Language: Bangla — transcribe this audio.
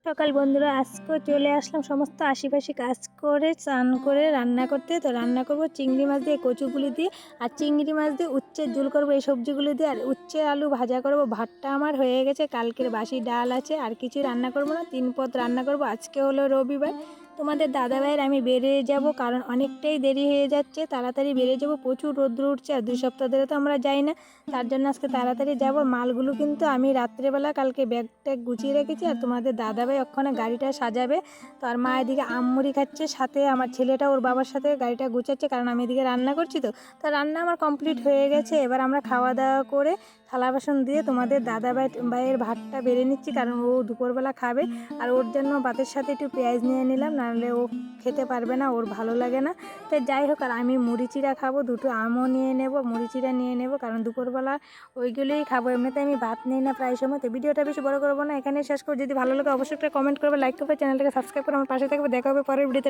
সকাল বন্ধুরা, আজকে চলে আসলাম সমস্ত আশিপাশি কাজ করে স্নান করে রান্না করতে। তো রান্না করব চিংড়ি মাছ দিয়ে, কচুগুলি দিয়ে, আর চিংড়ি মাছ দিয়ে উচ্ছের ঝোল করবো এই সবজিগুলি দিয়ে, আর উচ্ছে আলু ভাজা করব। ভাতটা আমার হয়ে গেছে, কালকের বাসি ডাল আছে, আর কিছু রান্না করব না, 3 পদ রান্না করব। আজকে হলো রবিবার। তোমাদের দাদাভাইয়ের আমি বেরিয়ে যাব, কারণ অনেকটাই দেরি হয়ে যাচ্ছে, তাড়াতাড়ি বেরিয়ে যাব। প্রচুর রোদ্র উঠছে, আর 2 সপ্তাহ ধরে তো আমরা যাই না, তার জন্য আজকে তাড়াতাড়ি যাব। মালগুলো কিন্তু আমি রাত্রেবেলা কালকে ব্যাগ ট্যাগ গুছিয়ে রেখেছি, আর তোমাদের দাদাভাই ওখানে গাড়িটা সাজাবে। তো আর মা এদিকে আমমুড়ি খাচ্ছে, সাথে আমার ছেলেটা ওর বাবার সাথে গাড়িটা গুছাচ্ছে, কারণ আমি এদিকে রান্না করছি। তো রান্না আমার কমপ্লিট হয়ে গেছে। এবার আমরা খাওয়া দাওয়া করে থালা বাসন দিয়ে তোমাদের ভাইয়ের ভাতটা বেড়ে নিচ্ছি, কারণ ও দুপুরবেলা খাবে। আর ওর জন্য ভাতের সাথে একটু পেঁয়াজ নিয়ে নিলাম, নাহলে ও খেতে পারবে না, ওর ভালো লাগে না। তো যাই হোক, আর আমি মুড়ি চিড়া খাবো, 2টো আমও নিয়ে নেব, মুড়ি চিড়া নিয়ে নেব, কারণ দুপুরবেলা ওইগুলোই খাবো। এমনিতে আমি ভাত নিই না প্রায় সময়। তো ভিডিওটা বেশি বড় করবো না, এখানেই শেষ করবো। যদি ভালো লাগে অবশ্যই একটা কমেন্ট করবে, লাইক করবে, চ্যানেলটাকে সাবস্ক্রাইব করে আমার পাশে থাকবে। দেখা হবে পরের ভিডিওতে।